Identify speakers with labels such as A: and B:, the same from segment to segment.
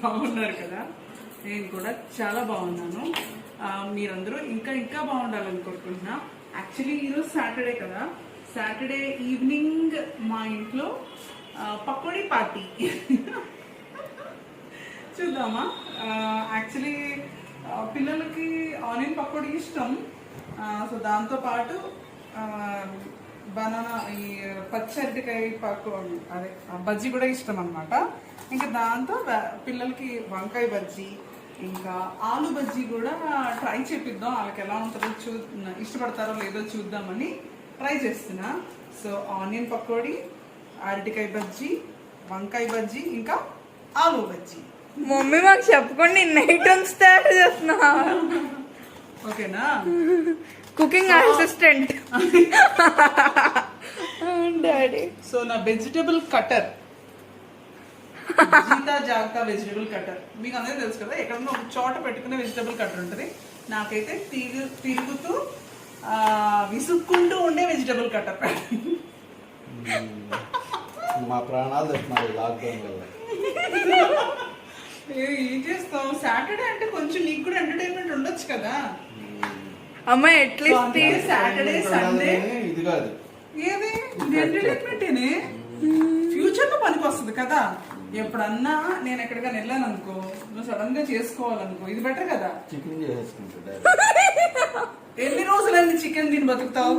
A: బాగున్నారు కదా? నేను కూడా చాలా బాగున్నాను. మీరందరూ ఇంకా ఇంకా బాగుండాలని కోరుకుంటున్నా. యాక్చువల్లీ ఈరోజు సాటర్డే కదా, సాటర్డే ఈవినింగ్ మా ఇంట్లో పకోడీ పార్టీ చూద్దామా. యాక్చువల్లీ పిల్లలకి ఆనియన్ పకోడీ ఇష్టం. సో దాంతోపాటు బనానా ఈ పచ్చరికాయ పకోడీ అదే బజ్జీ కూడా ఇష్టం అనమాట. ఇంకా దాంతో పిల్లలకి వంకాయ బజ్జీ ఇంకా ఆలు బజ్జీ కూడా ట్రై చేపిద్దాం. వాళ్ళకి ఎలా ఉంటుందో ఇష్టపడతారో లేదో చూద్దామని ట్రై చేస్తున్నా. సో ఆనియన్ పకోడీ, అరటికాయ బజ్జీ, వంకాయ బజ్జీ ఇంకా ఆలు బజ్జీ.
B: మమ్మీ మాకు చెప్పకుండా ఇన్ని ఐటమ్స్ తయారు చేస్తున్నా.
A: ఓకేనా?
B: Cooking assistant daddy.
A: సో నా వెజిటబుల్ కటర్ జీతా జాగ్తా వెజిటబుల్ కటర్ మీకు అందరూ తెలుసు కదా, ఎక్కడన్నా ఒక చోట పెట్టుకునే వెజిటబుల్ కటర్ ఉంటుంది. నాకైతే తిరుగుతూ విసుక్కుంటూ ఉండే వెజిటబుల్ కటర్.
C: మా ప్రాణాలు తెస్తున్నారు లాక్డౌన్ వల్ల.
A: ఏం చేస్తాం, సాటర్డే అంటే కొంచెం నీకు కూడా ఎంటర్టైన్మెంట్ ఉండొచ్చు కదా
B: అమ్మాయి. అట్లీస్ట్
A: సాటర్డే సండే
C: ఇది కాదు,
A: ఏది ఎంటర్టైన్మెంటేనే, ఫ్యూచర్ లో పనికి వస్తుంది కదా. ఎప్పుడన్నా నేను ఎక్కడికైనా వెళ్ళాను అనుకో, నువ్వు సడన్ గా చేసుకోవాలనుకో, ఇది బెటర్ కదా.
C: చికెన్ చేసేసుకుంటా.
A: ఎన్ని రోజులన్నీ చికెన్ తిని బతుకుతావు?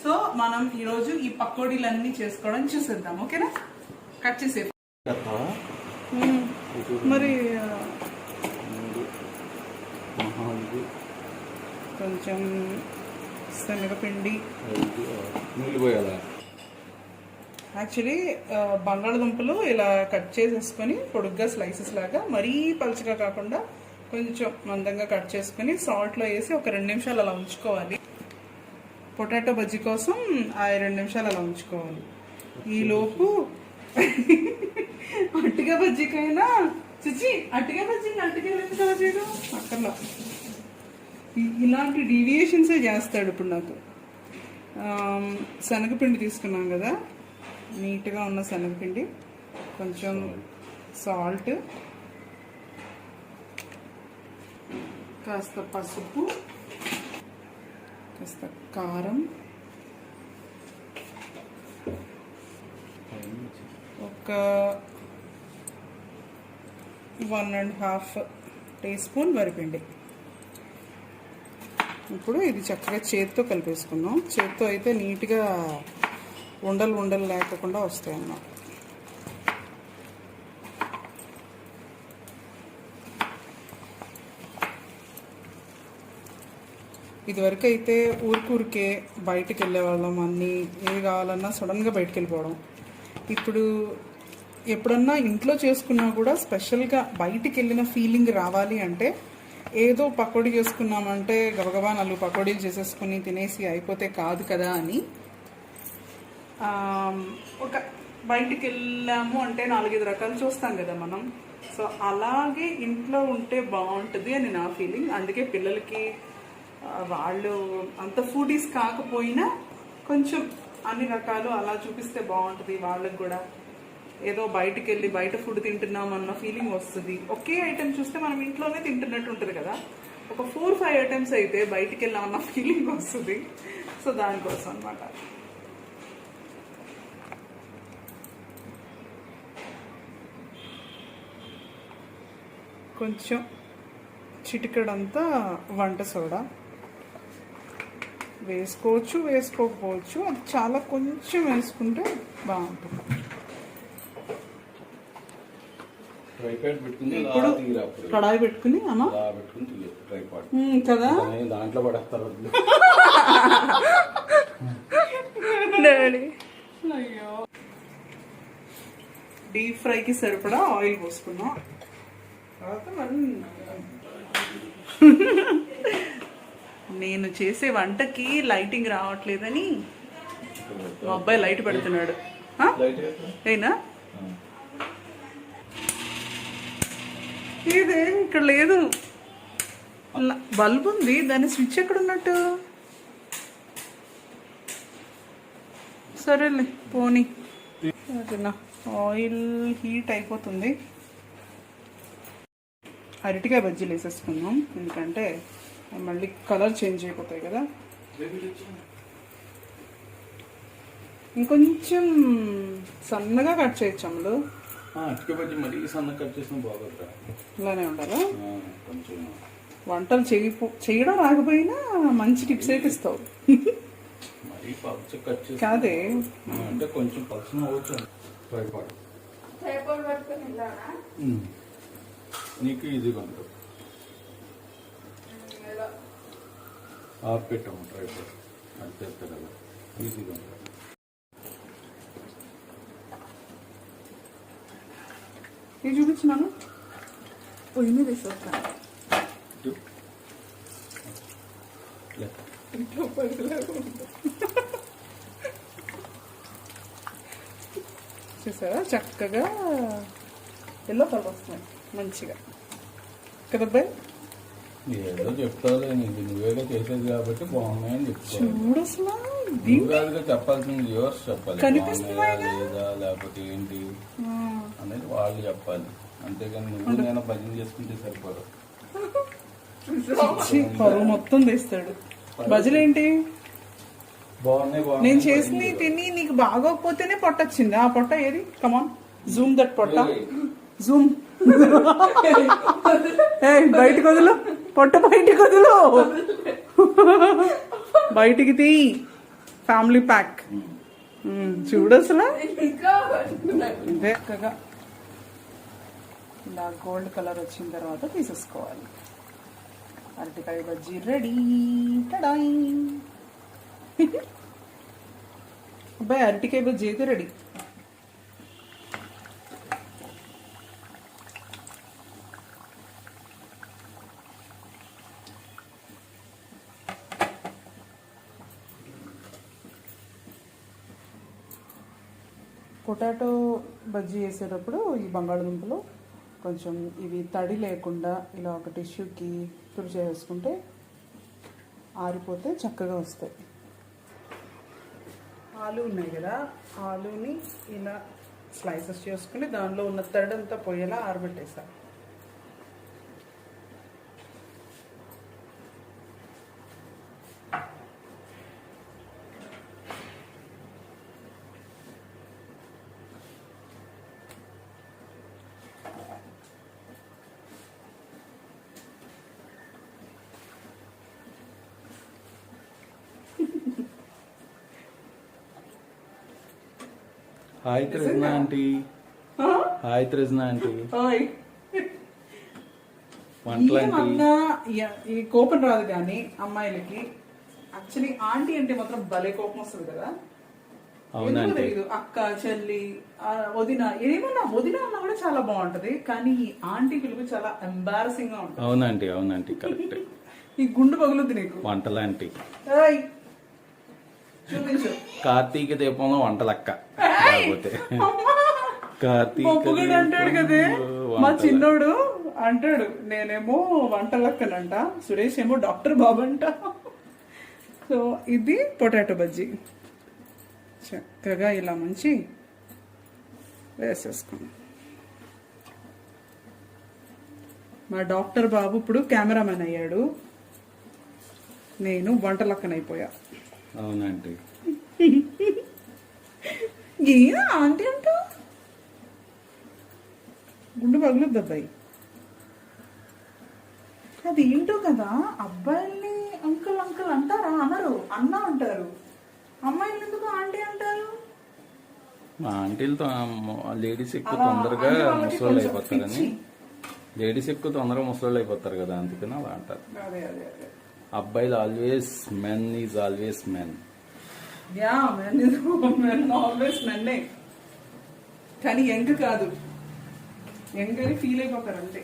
A: సో మనం ఈ రోజు ఈ పకోడీలన్నీ చేసుకోవడం చూసేద్దాం. ఓకేనా? కట్ చేసే మరి కొంచెం శనగపిండి,
C: నీళ్ళు పోయాలా?
A: యాక్చువల్లీ బంగాళదుంపలు ఇలా కట్ చేసేసుకొని పొడుగ్గా స్లైసెస్ లాగా, మరీ పలుచగా కాకుండా కొంచెం మందంగా కట్ చేసుకుని సాల్ట్లో వేసి ఒక 2 నిమిషాలు అలా ఉంచుకోవాలి. పొటాటో బజ్జీ కోసం ఆ 2 నిమిషాలు అలా ఉంచుకోవాలి. ఈలోపు అట్టిగా బజ్జీకైనా అట్టిగా బజ్జీకి అట్టికాయలు ఎందుకు అలా చేయడం అక్కర్లా. ఇలాంటి డీవియేషన్సే చేస్తాడు ఇప్పుడు నాకు. శనగపిండి తీసుకున్నాం కదా, నీట్గా ఉన్న శనగపిండి, కొంచెం సాల్ట్, కాస్త పసుపు, కాస్త కారం, ఒక 1.5 టీ స్పూన్ వరిపిండి. ఇప్పుడు ఇది చక్కగా చేతితో కలిపేసుకున్నాం. చేతితో అయితే నీట్గా ఉండలు లేకుండా వస్తాయి అన్నమాట. ఇదివరకు అయితే ఊరికే బయటికి వెళ్ళేవాళ్ళం, అన్నీ ఏది కావాలన్నా సడన్గా బయటికి వెళ్ళిపోవడం. ఇప్పుడు ఎప్పుడన్నా ఇంట్లో చేసుకున్నా కూడా స్పెషల్గా బయటికి వెళ్ళిన ఫీలింగ్ రావాలి అంటే, ఏదో పకోడీ చేసుకున్నామంటే గబగబా 4 పకోడీలు చేసేసుకుని తినేసి అయిపోతే కాదు కదా అని, ఒక బయటికి వెళ్ళాము అంటే 4-5 రకాలు చూస్తాం కదా మనం. సో అలాగే ఇంట్లో ఉంటే బాగుంటుంది అని నా ఫీలింగ్. అందుకే పిల్లలకి వాళ్ళు అంత ఫుడీస్ కాకపోయినా కొంచెం అన్ని రకాలు అలా చూపిస్తే బాగుంటుంది. వాళ్ళకి కూడా ఏదో బయటికి వెళ్ళి బయట ఫుడ్ తింటున్నాం అన్న ఫీలింగ్ వస్తుంది. ఒకే ఐటెం చూస్తే మనం ఇంట్లోనే తింటున్నట్టు ఉంటుంది కదా. ఒక 4-5 ఐటమ్స్ అయితే బయటికి వెళ్ళామన్న ఫీలింగ్ వస్తుంది. సో దానికోసం అనమాట. కొంచెం చిటికెడంతా వంట సోడా వేసుకోవచ్చు, వేసుకోకపోవచ్చు. అది చాలా కొంచెం వేసుకుంటే బాగుంటుంది. ఇప్పుడు కడాయి పెట్టుకుని కదా
C: దాంట్లో పడేస్తారు.
A: అయ్యో, డీప్ ఫ్రైకి సరిపడా ఆయిల్ పోసుకున్నాం. తర్వాత నేను చేసే వంటకి లైటింగ్ రావట్లేదని మా అబ్బాయి లైట్ పెడుతున్నాడు. అయినా ఇదే ఇక్కడ లేదు, బల్బ్ ఉంది, దాని స్విచ్ ఎక్కడ ఉన్నట్టు. సరేలే పోనీ. ఆయిల్ హీట్ అయిపోతుంది. అరటికాయ బజ్జీలు వేసేసుకుందాం, ఎందుకంటే అవి మళ్ళీ కలర్ చేంజ్ అయిపోతాయి కదా. ఇంకొంచెం సన్నగా కట్ చేయొచ్చు అమ్ములు.
C: అటుక బజ్జి మరీ సన్న కట్ చేసిన బాగుంటా.
A: ఇలానే ఉండాలా?
C: కొంచెం
A: వంటలు చేయడం రాకపోయినా మంచి టిప్స్ అయితే ఇస్తావు.
C: మరీ పచ్చ కట్ చేసి
A: కాదే,
C: అంటే కొంచెం పచ్చన అవ్వచ్చు. ట్రైపాడ్ నీకు ఈజీగా ఉంటుంది. ఆఫ్ పెట్టాము ట్రైపాడ్ అంతే కదా, ఈజీగా ఉంటుంది.
A: ఇది చూపించినాను, పొయ్యి మీద వేసేస్తాను. ఇంట్లో చూసారా చక్కగా ఎల్లో కలర్ వస్తున్నాయి మంచిగా కదా అబ్బాయి.
C: ఏదో చెప్తావులే, నీకు నువ్వేగా చేసేది కాబట్టి బాగున్నాయని చెప్తావు.
A: చూడు అసలు
C: నువ్వుగా చెప్పాల్సింది వ్యూవర్స్ చెప్పాలి,
A: కనిపిస్తున్నాయి
C: బాగున్నాయా లేదా లేకపోతే ఏంటి అనేది వాళ్ళు చెప్పాలి. అంతేగాని నువ్వు నేను భజన చేసుకుంటే సరిపోదు.
A: పరువు మొత్తం తీస్తాడు. బజలేంటి
C: బాగున్నాయి
A: నేను
C: బాగున్నాయి
A: చేసింది తిని నీకు బాగోకపోతేనే పొట్ట వచ్చింది. ఆ పొట్ట ఏది? కమాన్ జూమ్ దట్ పొట్ట, జూమ్. బయటికి వదులు, పొట్ట బయటికి వదులు, బయటికి తీ. ఫ్యామిలీ ప్యాక్ చూడు అసలు చక్కగా ఇలా గోల్డ్ కలర్ వచ్చిన తర్వాత తీసేసుకోవాలి. అరటికాయ బజ్జీ రెడీ. టడాయ్. అబ్బాయి అరటికాయ బజ్జీ అయితే రెడీ. పొటాటో బజ్జీ వేసేటప్పుడు ఈ బంగాళదుంపలు కొంచెం ఇవి తడి లేకుండా ఇలా ఒక టిష్యూకి తుడిచేసుకుంటే ఆరిపోతే చక్కగా వస్తాయి. ఆలు ఉన్నాయి కదా, ఆలుని ఇలా స్లైసెస్ చేసుకుని దానిలో ఉన్న తడంతా పోయేలా ఆరబెట్టేసా.
C: Hi Trijna aunty, hi Trijna aunty.
A: ఏమన్నా ఈ కోపం రాదు కానీ అమ్మాయిలకి యాక్చువల్లీ ఆంటీ అంటే మాత్రం భలే కోపం వస్తుంది కదా. ఎందుకు తెలియదు, అక్క చెల్లి వదిన ఏమన్నా వదిన అన్నా కూడా చాలా బాగుంటది, కానీ ఈ ఆంటీ పిలుపు చాలా ఎంబారసింగ్ గా ఉంటుంది.
C: అవునంటీ అవునంటీ కరెక్ట్.
A: ఈ గుండు పగులుద్ది నీకు.
C: వంటలాంటి
A: చూపించు.
C: కార్తీక దీపంలో వంటలక్క.
A: పప్పుగడు అంటాడు కదే మా చిన్నోడు, అంటాడు నేనేమో వంటలక్కనంట, సురేష్ ఏమో డాక్టర్ బాబు అంట. సో ఇది పొటాటో బజ్జీ చక్కగా ఇలా మంచి వేసేసుకున్నాం. మా డాక్టర్ బాబు ఇప్పుడు కెమెరామెన్ అయ్యాడు, నేను వంటలక్కనైపోయా.
C: అవునండి.
A: ఏనా ఆంటీ అంట గుండు పగులుద్ది అబ్బాయి. అది ఏంటో కదా, అబ్బాయిల్ని అంకుల్ అంకుల్ అంటారా? అనరు, అన్న అంటారు. అమ్మాయిలు ఎందుకు ఆంటీ అంటారు?
C: మా ఆంటీలతో లేడీస్ ఎక్కువ తొందరగా ముసలోళ్ళు అయిపోతారని, లేడీస్ ఎక్కువ తొందరగా ముసలోళ్ళు అయిపోతారు కదా, అందుకని అలా అంటారు. అబ్బాయిలు always men is always men.
A: Yeah men always మెన్నే, కానీ యంగ్ కాదు, యంగ్ అని ఫీల్ అయిపోతారు అంతే.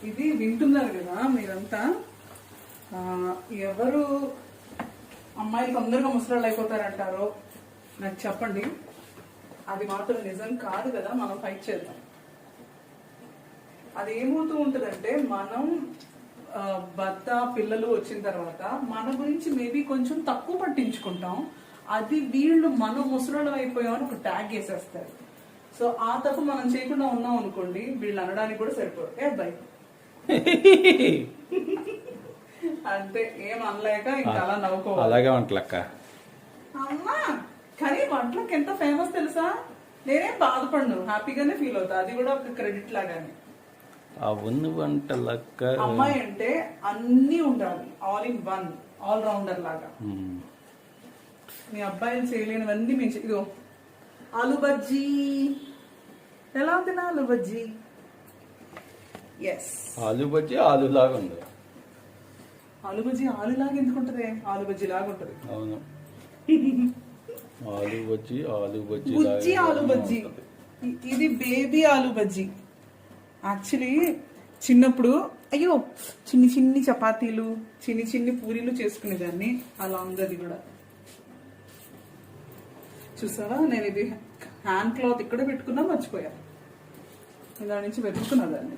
A: ఇది వింటున్నారు కదా మీరంతా, ఎవరు అమ్మాయిలు తొందరగా ముసలాళ్ళు అయిపోతారంటారో నాకు చెప్పండి. అది మాత్రం నిజం కాదు కదా, మనం ఫైట్ చేద్దాం. అది ఏమవుతూ ఉంటుందంటే మనం భర్త పిల్లలు వచ్చిన తర్వాత మన గురించి మేబీ కొంచెం తక్కువ పట్టించుకుంటాం. అది వీళ్ళు మనం ముసలోళ్ళం అయిపోయామని ఒక ట్యాగ్ వేసేస్తారు. సో ఆ తప్పు మనం చేయకుండా ఉన్నాం అనుకోండి, వీళ్ళు అనడానికి కూడా సరిపోదు. ఏ అబ్బాయి అంతే, ఏం అనలేక ఇంకా అలా నవ్వుకోవాలి.
C: అలాగే వంటలక్క
A: అమ్మా, కానీ వంటలకు ఎంత ఫేమస్ తెలుసా? నేనేం బాధపడను, హ్యాపీగానే ఫీల్ అవుతా. అది కూడా ఒక క్రెడిట్ లాగానే.
C: అవును వంటలక్క.
A: అమ్మాయి అంటే అన్ని ఉండాలి, all in one, all rounder లాగా. మీ అబ్బాయిలు చేయలేనివన్నీ మేము ఇదిగో ఆలు బజ్జీ. ఎలా ఉంది నా ఆలు బజ్జీ? ఎస్,
C: ఆలు బజ్జీ ఆలు లాగా ఉంది.
A: ఆలు బజ్జీ ఆలు లాగా ఎందుకుంటది? ఆలు బజ్జీ లాగా ఉంటది.
C: అవును, ఆలు బజ్జీ
A: బుజ్జి ఆలు బజ్జీ. ఇది బేబీ ఆలు బజ్జీ. యాక్చువల్లీ చిన్నప్పుడు అయ్యో చిన్ని చిన్ని చపాతీలు, చిన్ని చిన్ని పూరీలు చేసుకునేదాన్ని. అలా ఉంది అది కూడా. చూసావా, నేను ఇది హ్యాండ్ క్లాత్ ఇక్కడ పెట్టుకున్నా, మర్చిపోయా. దాని నుంచి వెతుక్కున్నా దాన్ని.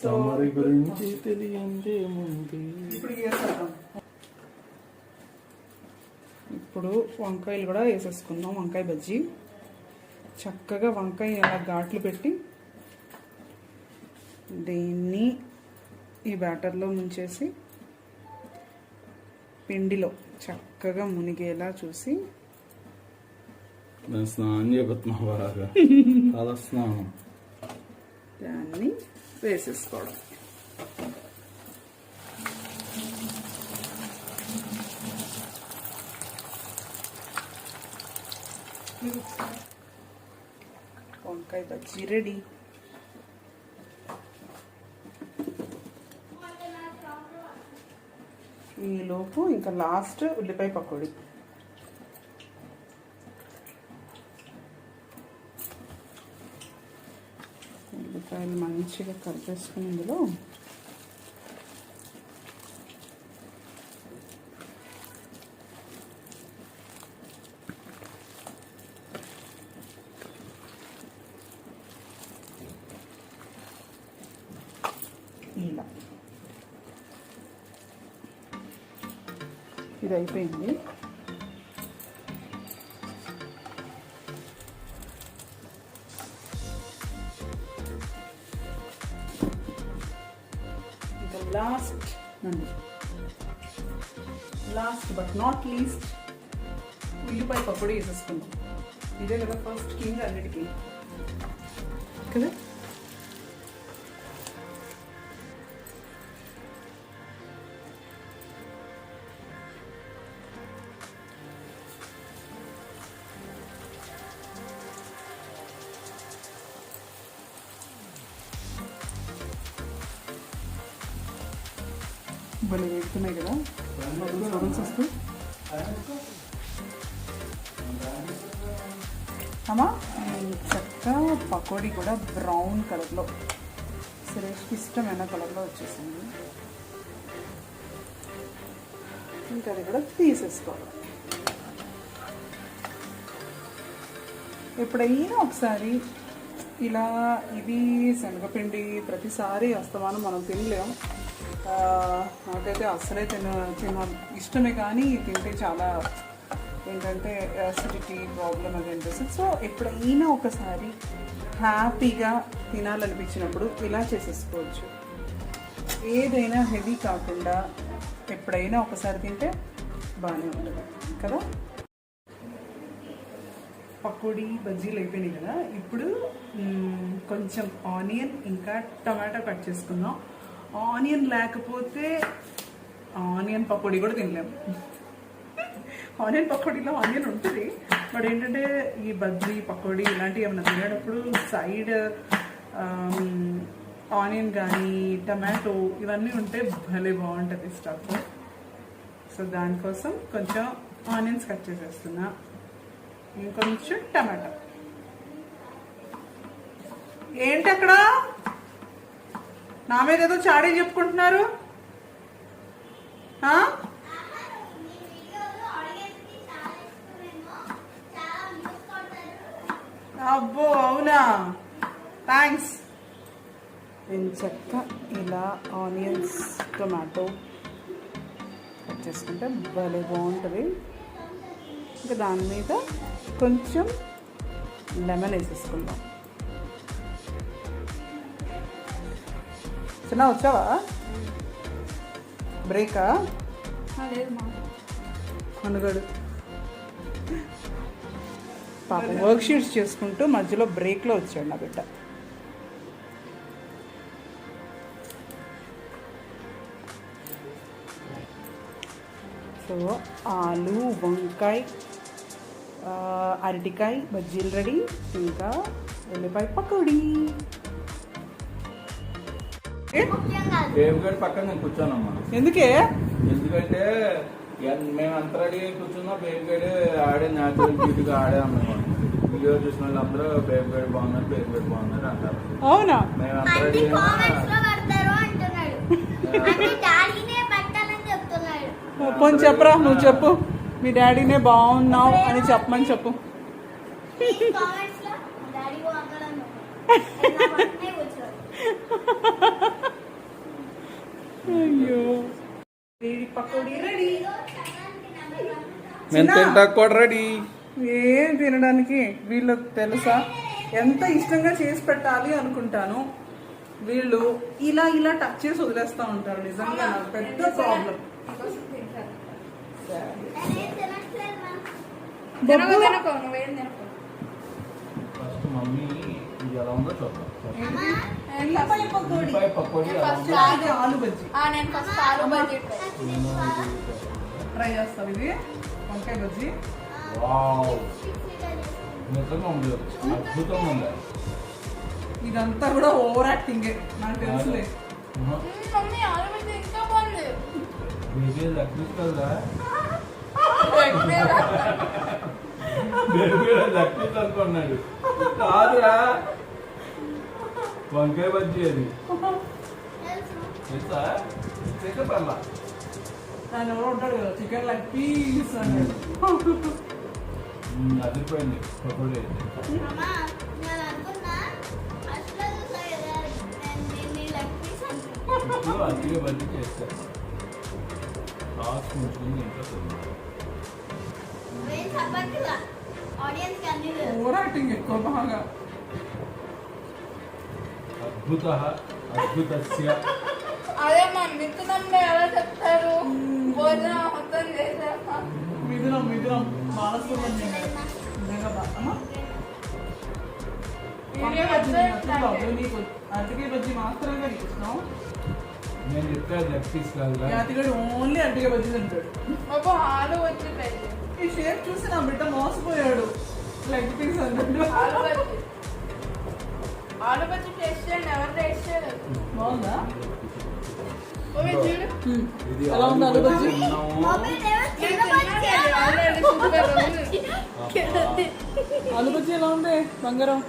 A: సో
C: గురించి తెలియందేముంది.
A: ఇప్పుడు వేసేద్దాం. ఇప్పుడు వంకాయలు కూడా వేసేసుకుందాం. వంకాయ బజ్జీ. చక్కగా వంకాయ అలా ఘాట్లు పెట్టి దీన్ని ఈ బ్యాటర్లో ముంచేసి పిండిలో చక్కగా మునిగేలా చూసి
C: స్నానం చేయబోతున్నా బాగా. చాలా స్నానం.
A: దాన్ని వేసేసుకోవడం. వంకాయ బజ్జీ రెడీ. ఈలోపు ఇంకా లాస్ట్ ఉల్లిపాయ పకోడీ. ఉల్లిపాయలు మంచిగా కలిపేసుకుని ఇందులో ఇలా ఇది అయిపోయింది. ఇంకా లాస్ట్ బట్ నాట్ లీస్ట్ ఉల్లిపాయ పకోడీ వేసేసుకుందాం. ఇదే కదా ఫస్ట్ కింగ్ అన్నిటికీ కదా. భలే వేడుతున్నాయి కదా బబుల్స్ వస్తూ. అమ్మా చక్కగా పకోడీ కూడా బ్రౌన్ కలర్లో, సురేష్కి ఇష్టమైన కలర్లో వచ్చేసింది. ఇంకా అది కూడా తీసేసుకోవాలి. ఎప్పుడైనా ఒకసారి ఇలా ఇది శనగపిండి ప్రతిసారి అస్తమానం మనం తినలేం. నాకైతే అస్సలే తిన ఇష్టమే, కానీ తింటే చాలా ఏంటంటే అసిడిటీ ప్రాబ్లం అది అనిపిస్తుంది. సో ఎప్పుడైనా ఒకసారి హ్యాపీగా తినాలనిపించినప్పుడు ఇలా చేసేసుకోవచ్చు. ఏదైనా హెవీ కాకుండా ఎప్పుడైనా ఒకసారి తింటే బాగానే ఉంటుంది కదా. పకోడీ బజ్జీలు అయిపోయినాయి కదా. ఇప్పుడు కొంచెం ఆనియన్ ఇంకా టమాటో కట్ చేసుకుందాం. ఆనియన్ లేకపోతే ఆనియన్ పకోడీ కూడా తినలేము. ఆనియన్ పకోడీలో ఆనియన్ ఉంటుంది, బట్ ఏంటంటే ఈ బజ్జీ పకోడీ ఇలాంటివి ఏమైనా తినేటప్పుడు సైడ్ ఆనియన్ కానీ టమాటో ఇవన్నీ ఉంటే భలే బాగుంటుంది స్టఫ్. సో దానికోసం కొంచెం ఆనియన్స్ కట్ చేసేస్తున్నా, ఇంకొంచెం టమాటో. ఏంటి అక్కడ నా మీద ఏదో చాడీ చెప్పుకుంటున్నారు? అబ్బో అవునా, థ్యాంక్స్. ఎంచక్క ఇలా ఆనియన్స్ టొమాటో కట్ చేసుకుంటే భలే బాగుంటుంది. ఇంకా దాని మీద కొంచెం లెమన్ వేసేసుకుందాం. చిన్న వచ్చావా బ్రేకా?
B: లేదు మా
A: అనుగడు పాప వర్క్ షీట్స్ చేసుకుంటూ మధ్యలో బ్రేక్లో వచ్చాడు నా బిడ్డ. సో ఆలు వంకాయ అరటికాయ బజ్జీలు రెడీ, ఇంకా ఉల్లిపాయ పకోడీ.
C: బేబుగడ్ పక్కన నేను కూర్చోనమ్మా.
A: ఎందుకే?
C: ఎందుకంటే మేము అంత రెడీ కూర్చున్నా బేబుగడ్ ఆడే న్యాచురల్ బ్యూటీగా ఆడే అన్నమాట. వీడియో చూసిన వాళ్ళందరూ బేబుగడ్ బాగున్నారు బేబుగడ్ బాగున్నారు అంటారు.
A: అవునా?
C: మేము అంత రెడీ
A: పోనీ చెప్పరా, నువ్వు చెప్పు మీ డాడీనే బాగున్నావు అని చెప్పమని చెప్పు. అయ్యో పకోడీ రెడీ.
C: మేము తింటా కూడా రెడీ.
A: ఏం తినడానికి వీళ్ళకి తెలుసా ఎంత ఇష్టంగా చేసి పెట్టాలి అనుకుంటాను. వీళ్ళు ఇలా ఇలా టచ్ చేసి వదిలేస్తూ ఉంటారు. నిజంగా నాకు పెద్ద ప్రాబ్లం.
C: ఫస్ట్ మమ్మీ ఇది ఎలా ఉందో చూద్దాం.
A: ఉల్లిపాయ పకోడీ, ఆలు బజ్జీ ట్రై చేస్తాం. ఇది వంకాయ బజ్జీ.
C: వావ్, నిజంగా ఉంది, అద్భుతంగా ఉంది.
A: ఇదంతా కూడా ఓవర్ యాక్టింగే నాకు తెలుసులే.
C: బేబీ లక్ష్మిస్తుందా? బేబీ లక్ష్మిస్తు అనుకున్నాడు. కాదురా వంకాయ బజ్జీ అది తెలుసా? పర్లా
A: ఆయన ఎవరో ఉంటాడు కదా చికెన్ లెగ్ పీస్ అన్నాడు.
C: అదిరిపోయింది పకోడీ. అదిగా బజ్జీ చేస్తారు. లాస్ట్ ముంచుకుని ఇంట్లో
A: ఓవర్ యాక్టింగ్ ఎక్కువ బాగా.
C: అద్భుత అద్భుతస్య.
B: అదే మా మిత్రులంలో ఎలా చెప్తారు, భోజనం మొత్తం చేశాక
A: మిథునం మిథునం బాలసుబ్రహ్మణ్యం నిజంగా బాగా. నీకు అరటికాయ బజ్జీ మాత్రమే నీకు ఇష్టం.
C: నేను చెప్పాను లెగ్ పీస్ కాదు.
A: అతిగడు ఓన్లీ అరటికాయ బజ్జీ తింటాడు.
B: ఒక ఆలు వచ్చి
A: ఈ షేప్ చూసి నా బిడ్డ మోసపోయాడు. లెగ్ పీస్ అన్నాడు.
B: ఆలు బజ్జీ టేస్ట్ చేయండి, ఎవరు టేస్ట్ చేయలేదు.
A: బాగుందా?
C: ఇది
A: ఎలా ఉంది ఆలు బజ్జీ? ఆలు బజ్జీ ఎలా ఉంది బంగారం?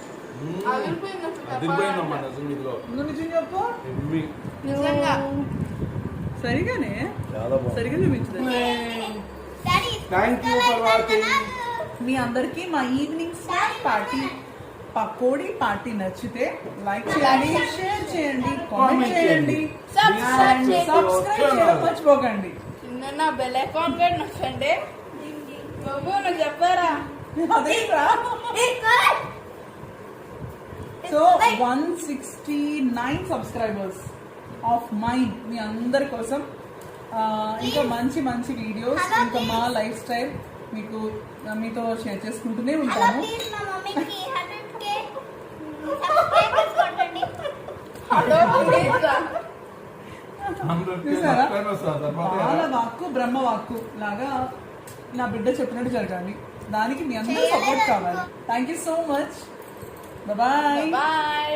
C: అదిరిపోయిందమ్మా నిజం. ఇదిలో
A: నిజం చెప్పు.
B: నిజంగా
A: సరిగానే
C: చాలా బాగుంది.
A: సరిగా చూపించదు.
C: Thank you for watching.
A: మీ అందరికీ మా evening snack party pakoda party నచ్చితే లైక్ చేయండి, షేర్ చేయండి, కామెంట్ చేయండి, సబ్స్క్రైబ్ చేయడం మర్చిపోకండి.
B: నా బెల్ అకౌంట్ కూడా నచ్చండి. బాబు నువ్వు చెప్పారా?
A: అదేరా. సో 169 సబ్స్క్రైబర్స్ ఆఫ్ మైండ్ మీ అందరి కోసం. ఇంకా మంచి మంచి వీడియోస్, ఇంకా మా లైఫ్ స్టైల్ మీకు మీతో షేర్ చేసుకుంటూనే ఉంటాను. చూసారా? బాల వాక్కు బ్రహ్మ వాక్కు లాగా నా బిడ్డ చెప్పినట్టు జరగాలి. దానికి మీ అందరూ సపోర్ట్ కావాలి. Thank you so much. Bye.
B: Bye.